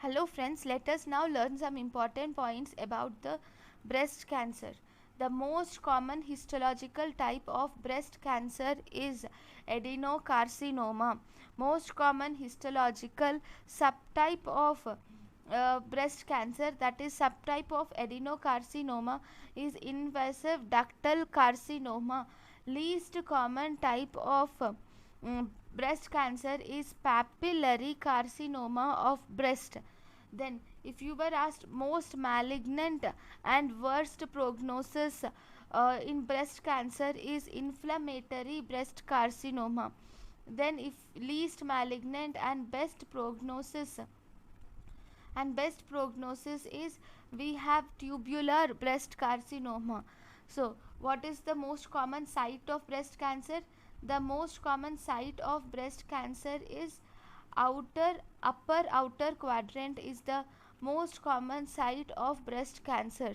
Hello friends, let us now learn some important points about the breast cancer. The most common histological type of breast cancer is adenocarcinoma. Most common histological subtype of breast cancer, that is subtype of adenocarcinoma, is invasive ductal carcinoma. Least common type of breast cancer is papillary carcinoma of breast. Then, if you were asked most malignant and worst prognosis in breast cancer is inflammatory breast carcinoma. Then, if least malignant and best prognosis is, we have tubular breast carcinoma. So, what is the most common site of breast cancer? The most common site of breast cancer is upper outer quadrant is the most common site of breast cancer,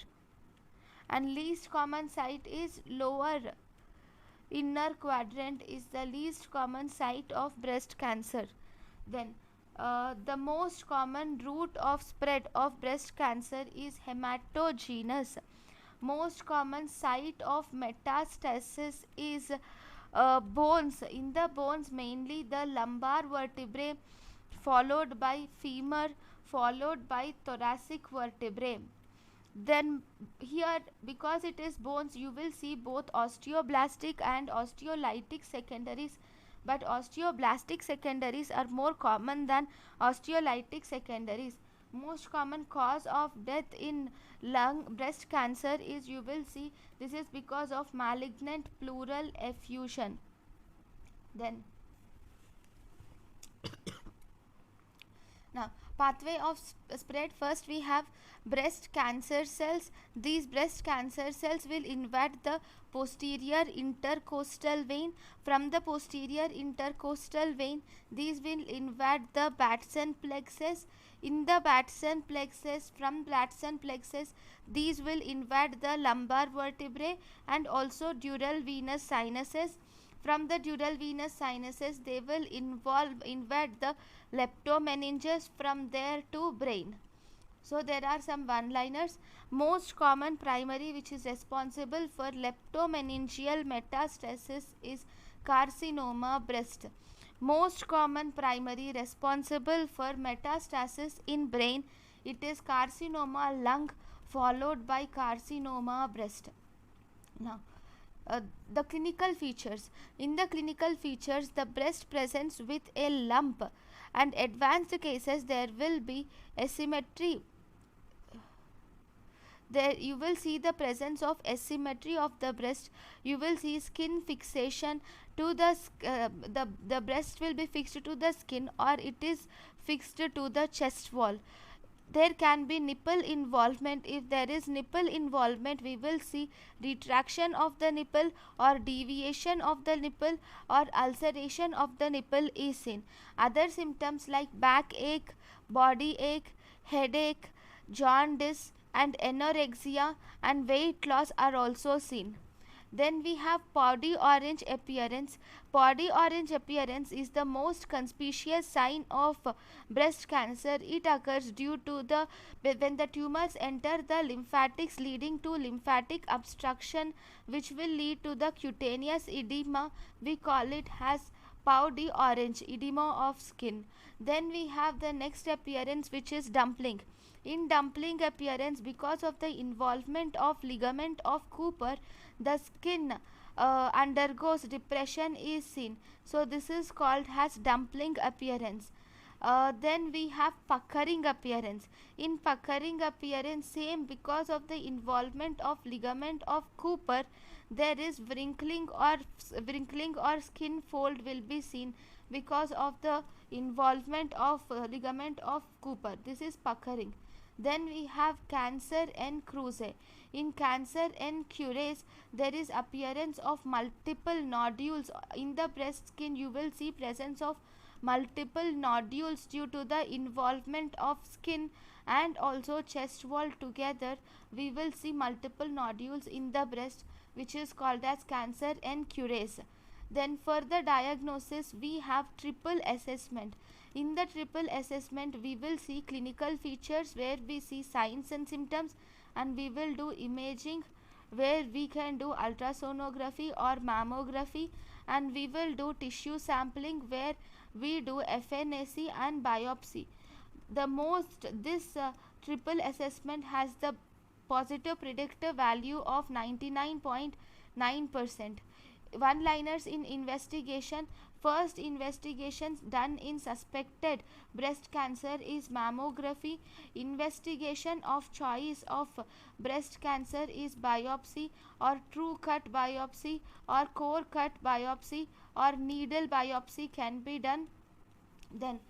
and least common site is lower inner quadrant is the least common site of breast cancer. Then the most common route of spread of breast cancer is hematogenous. Most common site of metastasis is bones. In the bones, mainly the lumbar vertebrae, followed by femur, followed by thoracic vertebrae. Then here, because it is bones, you will see both osteoblastic and osteolytic secondaries, but osteoblastic secondaries are more common than osteolytic secondaries. Most common cause of death in lung breast cancer is, you will see, this is because of malignant pleural effusion. Then now, pathway of spread. First we have breast cancer cells. These breast cancer cells will invade the posterior intercostal vein. From the posterior intercostal vein, these will invade the Batson plexus. In the Batson plexus, from Batson plexus, these will invade the lumbar vertebrae and also dural venous sinuses. From the dural venous sinuses, they will invade the leptomeninges, from there to brain. So there are some one-liners. Most common primary which is responsible for leptomeningeal metastasis is carcinoma breast. Most common primary responsible for metastasis in brain, it is carcinoma lung, followed by carcinoma breast. Now, the clinical features. In the clinical features, the breast presents with a lump, and advanced cases there will be asymmetry. There you will see the presence of asymmetry of the breast. You will see skin fixation to the breast will be fixed to the skin, or it is fixed to the chest wall. There can be nipple involvement. If there is nipple involvement, we will see retraction of the nipple or deviation of the nipple or ulceration of the nipple is seen. Other symptoms like backache, body ache, headache, jaundice and anorexia and weight loss are also seen. Then we have body orange appearance. Body orange appearance is the most conspicuous sign of breast cancer. It occurs due to the when the tumors enter the lymphatics, leading to lymphatic obstruction, which will lead to the cutaneous edema. We call it as powdery orange, edema of skin. Then we have the next appearance, which is dumpling. In dumpling appearance, because of the involvement of ligament of Cooper, the skin undergoes depression is seen. So this is called as dumpling appearance. Then we have puckering appearance. In puckering appearance, same, because of the involvement of ligament of Cooper, there is wrinkling or skin fold will be seen because of the involvement of ligament of Cooper. This is puckering. Then we have cancer en cruce. In cancer en cures, there is appearance of multiple nodules in the breast skin. You will see presence of multiple nodules due to the involvement of skin and also chest wall together. We will see multiple nodules in the breast, which is called as cancer en cures. Then for the diagnosis, we have triple assessment. In the triple assessment, we will see clinical features where we see signs and symptoms, and we will do imaging where we can do ultrasonography or mammography, and we will do tissue sampling where we do FNAC and biopsy. The most this triple assessment has the positive predictive value of 99.9%. One liners in investigation. First investigations done in suspected breast cancer is mammography. Investigation of choice of breast cancer is biopsy or true cut biopsy or core cut biopsy or needle biopsy can be done. Then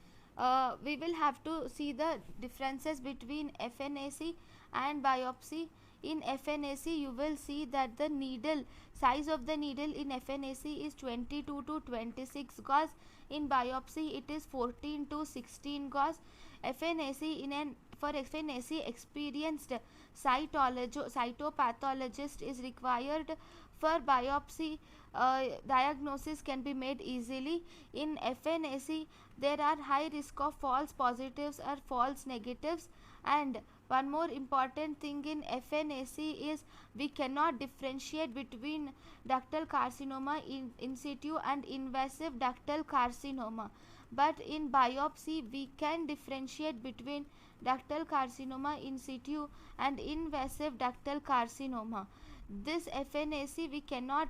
we will have to see the differences between FNAC and biopsy. In FNAC you will see that the needle size of the needle in FNAC is 22 to 26 gauge. In biopsy it is 14 to 16 gauge. FNAC in an for FNAC experienced cytopathologist is required. For biopsy diagnosis can be made easily. In FNAC there are high risk of false positives or false negatives. And one more important thing in FNAC is we cannot differentiate between ductal carcinoma in situ and invasive ductal carcinoma, but in biopsy we can differentiate between ductal carcinoma in situ and invasive ductal carcinoma. This FNAC we cannot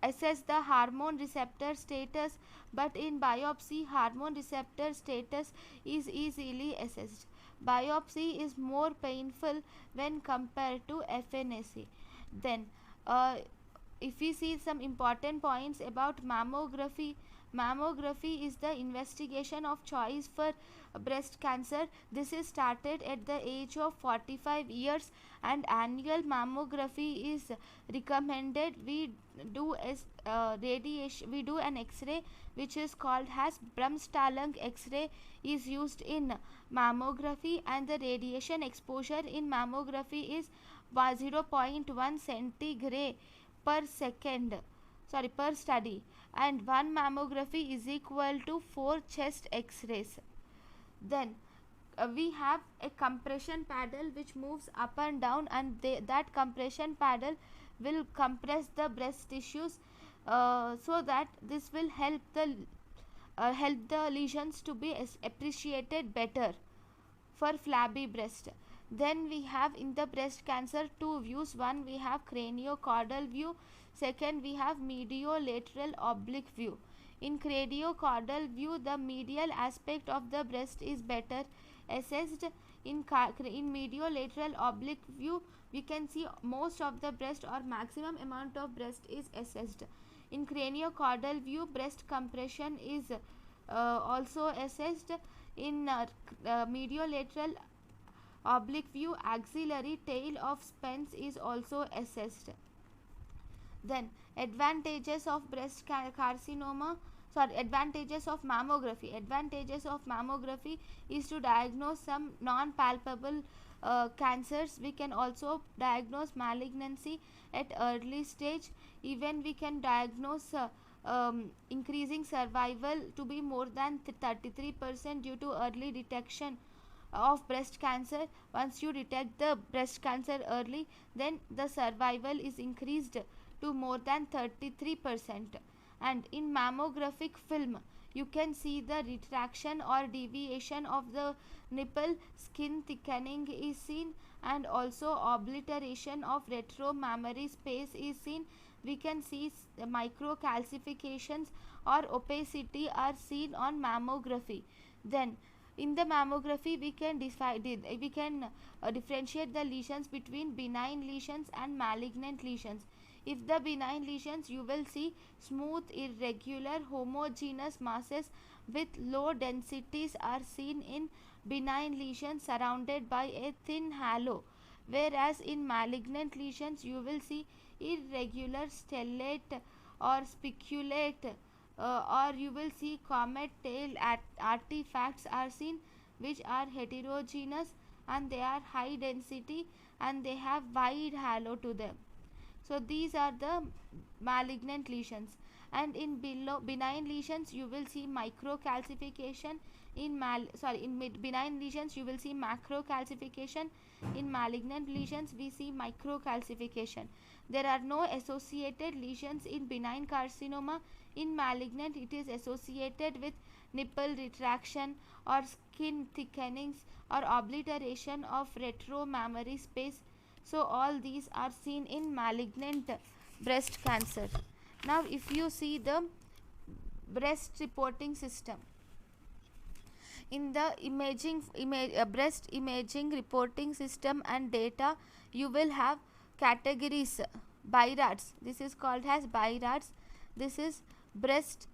assess the hormone receptor status, but in biopsy hormone receptor status is easily assessed. Biopsy is more painful when compared to FNAC. Then if we see some important points about mammography. Mammography is the investigation of choice for breast cancer. This is started at the age of 45 years, and annual mammography is recommended. We do as radiation, we do an X-ray which is called as Bremsstrahlung X-ray is used in mammography, and the radiation exposure in mammography is 0.1 centigrade per second, per study, and one mammography is equal to 4 chest X-rays. Then we have a compression paddle which moves up and down, and that compression paddle will compress the breast tissues so that this will help the lesions to be appreciated better for flabby breast. Then we have in the breast cancer two views. One we have craniocaudal view, second we have mediolateral oblique view. In craniocaudal view the medial aspect of the breast is better assessed. In mediolateral oblique view we can see most of the breast or maximum amount of breast is assessed. In craniocaudal view breast compression is also assessed. In mediolateral oblique view axillary tail of Spence is also assessed. Then advantages of breast carcinoma, advantages of mammography. Advantages of mammography is to diagnose some non-palpable cancers. We can also diagnose malignancy at early stage. Even we can diagnose increasing survival to be more than 33% due to early detection of breast cancer. Once you detect the breast cancer early, then the survival is increased to more than 33%. And in mammographic film you can see the retraction or deviation of the nipple, skin thickening is seen, and also obliteration of retromammary space is seen. We can see microcalcifications or opacity are seen on mammography. Then in the mammography we can differentiate the lesions between benign lesions and malignant lesions. If the benign lesions, you will see smooth, irregular, homogeneous masses with low densities are seen in benign lesions surrounded by a thin halo, whereas in malignant lesions you will see irregular stellate or spiculate or you will see comet tail artifacts are seen, which are heterogeneous and they are high density and they have wide halo to them. So these are the malignant lesions. and in below benign lesions you will see microcalcification. Benign lesions you will see macrocalcification. In malignant lesions we see microcalcification. There are no associated lesions in benign carcinoma. In malignant it is associated with nipple retraction or skin thickenings or obliteration of retromammary space. So all these are seen in malignant breast cancer. Now if you see the breast reporting system, in the breast imaging reporting system and data, you will have categories, BI-RADS. This is called as BI-RADS. This is breast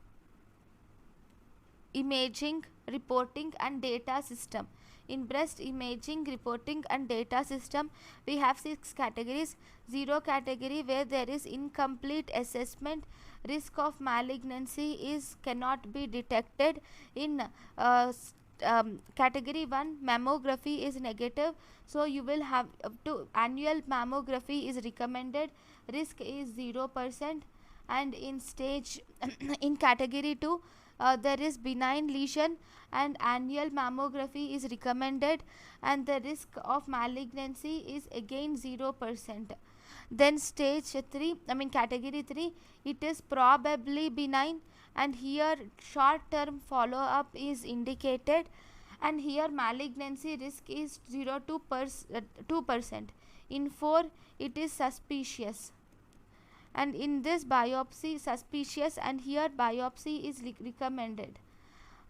imaging reporting and data system. In breast imaging reporting and data system we have 6 categories. 0 category, where there is incomplete assessment, risk of malignancy cannot be detected. In category 1, mammography is negative, so you will have up to annual mammography is recommended, risk is 0%. And in stage in category 2, there is benign lesion and annual mammography is recommended, and the risk of malignancy is again 0%. Then stage 3, category 3, it is probably benign, and here short term follow up is indicated, and here malignancy risk is 0 to 2%. In 4, it is suspicious, and in this biopsy suspicious, and here biopsy is recommended.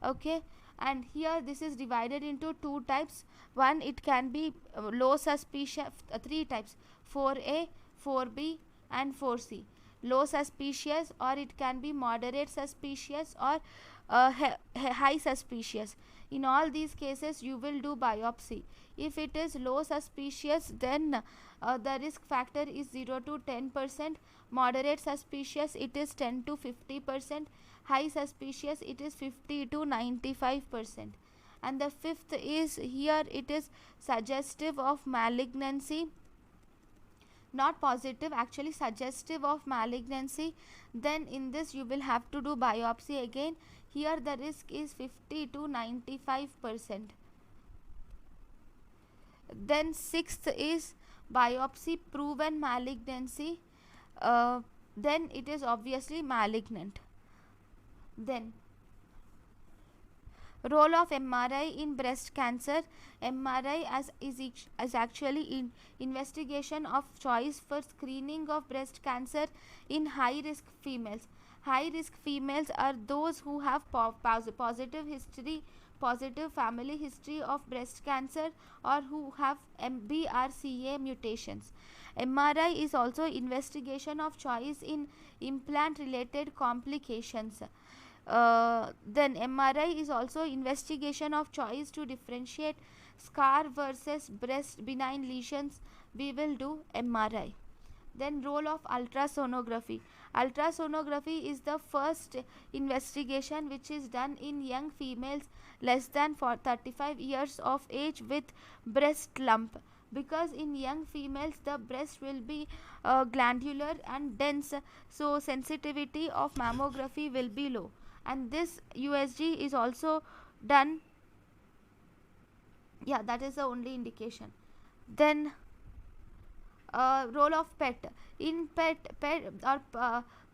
Okay, and here this is divided into 2 types. One, it can be low suspicion, 3 types: 4A, 4B and 4C. Low suspicious, or it can be moderate suspicious, or high suspicious. In all these cases you will do biopsy. If it is low suspicious, then the risk factor is 0 to 10%. Moderate suspicious, it is 10 to 50%. High suspicious, it is 50 to 95%. And the 5th is, here it is suggestive of malignancy, not positive, actually suggestive of malignancy. Then in this you will have to do biopsy again. Here the risk is 50 to 95%. Then 6th is biopsy proven malignancy. Then it is obviously malignant. Then role of MRI in breast cancer. MRI is actually in investigation of choice for screening of breast cancer in high risk females. High risk females are those who have positive family history of breast cancer, or who have BRCA mutations. MRI is also investigation of choice in implant related complications. Then MRI is also investigation of choice to differentiate scar versus breast benign lesions. We will do MRI. Then role of ultrasonography. Ultrasonography is the first investigation which is done in young females less than 35 years of age with breast lump, because in young females the breast will be glandular and dense, so sensitivity of mammography will be low, and this USG is also done. Yeah, that is the only indication. Then role of PET. In PET or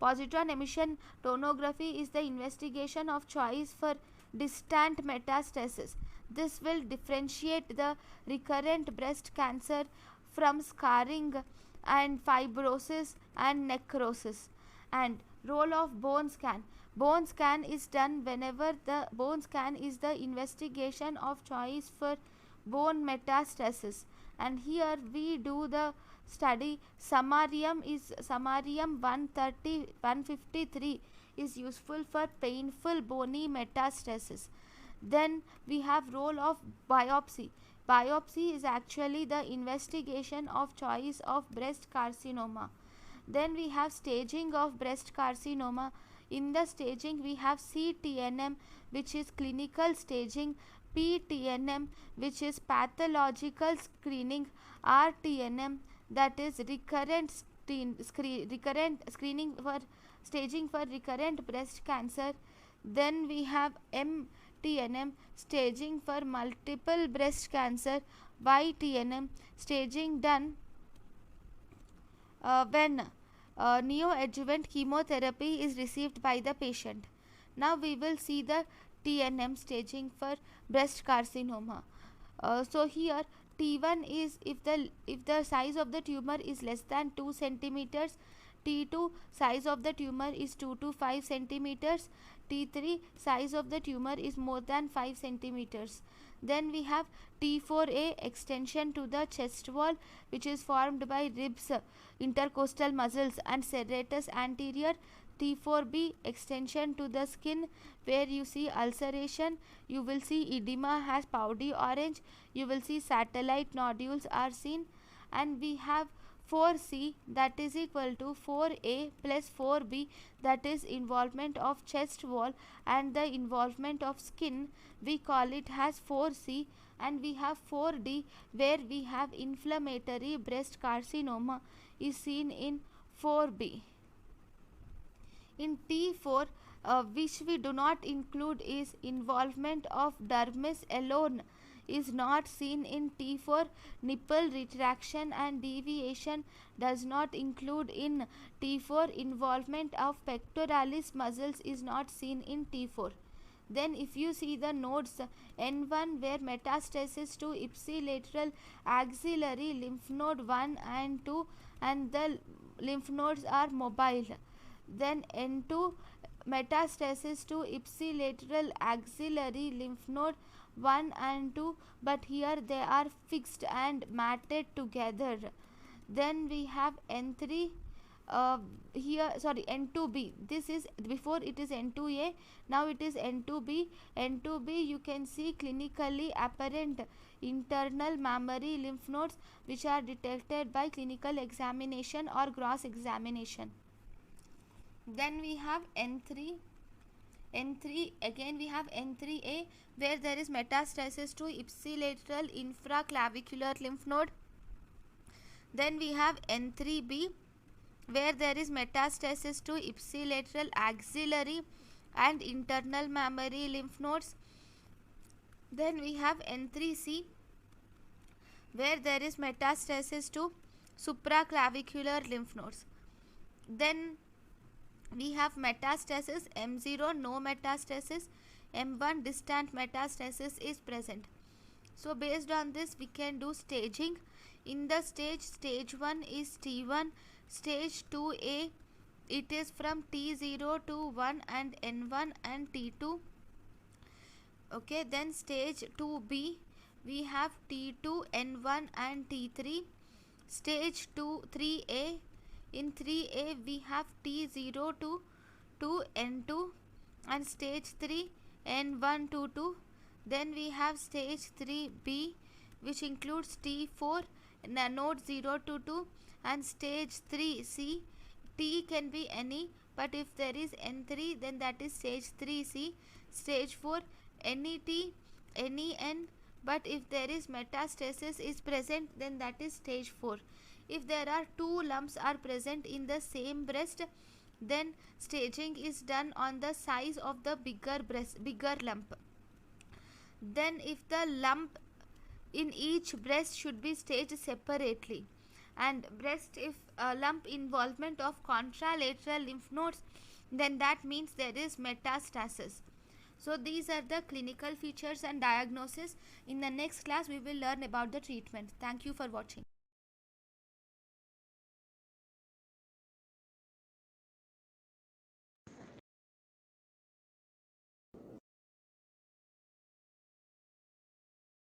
positron emission tomography is the investigation of choice for distant metastasis. This will differentiate the recurrent breast cancer from scarring and fibrosis and necrosis. And role of bone scan. Bone scan is done whenever the bone scan is the investigation of choice for bone metastasis, and here we do the study. Samarium 153 is useful for painful bony metastasis. Then we have role of biopsy. Biopsy is actually the investigation of choice of breast carcinoma. Then we have staging of breast carcinoma. In the staging we have CTNM, which is clinical staging, PTNM, which is pathological screening, RTNM, that is recurrent screening for staging for recurrent breast cancer. Then we have MTNM, staging for multiple breast cancer. YTNM, staging done when neoadjuvant chemotherapy is received by the patient. Now we will see the TNM, staging for breast carcinoma. So here T1 is if the size of the tumor is less than 2 centimeters. T2, size of the tumor is 2 to 5 centimeters. T3, size of the tumor is more than 5 centimeters. Then we have T4A, extension to the chest wall, which is formed by ribs, intercostal muscles and serratus anterior. T4B, extension to the skin, where you see ulceration, you will see edema has powdery orange, you will see satellite nodules are seen. And we have 4C, that is equal to 4A plus 4B, that is involvement of chest wall and the involvement of skin, we call it as 4C. And we have 4D, where we have inflammatory breast carcinoma is seen in 4B. In T4, which we do not include, is involvement of dermis alone is not seen in T4. Nipple retraction and deviation does not include in T4. Involvement of pectoralis muscles is not seen in T4. Then if you see the nodes N1, where metastasis to ipsilateral axillary lymph node 1 and 2, and the lymph nodes are mobile. Then N2, metastasis to ipsilateral axillary lymph node 1 and 2, but here they are fixed and matted together. Then we have N3, N2B, this is before it is N2A, now it is N2B. N2B, you can see clinically apparent internal mammary lymph nodes which are detected by clinical examination or gross examination. Then we have N3, again we have N3A, where there is metastasis to ipsilateral infraclavicular lymph node. Then we have N3B, where there is metastasis to ipsilateral axillary and internal mammary lymph nodes. Then we have N3C, where there is metastasis to supraclavicular lymph nodes. Then we have metastasis M0, no metastasis. M1, distant metastasis is present. So based on this we can do staging. In the stage 1 is T1. Stage 2A, it is from T0 to 1 and N1 and T2. Okay, then stage 2B, we have T2, N1 and T3. Stage 3A, in 3A we have T0 to N2 and stage 3 N1 to 2. Then we have stage 3B, which includes T4, node 0 to 2, and stage 3C. T can be any, but if there is N3, then that is stage 3C. Stage 4, any T, any N, but if there is metastasis is present, then that is stage 4. If there are two lumps are present in the same breast, then staging is done on the size of the bigger lump. Then if the lump in each breast should be staged separately, and breast if lump involvement of contralateral lymph nodes, then that means there is metastasis. So these are the clinical features and diagnosis. In the next class we will learn about the treatment. Thank you for watching.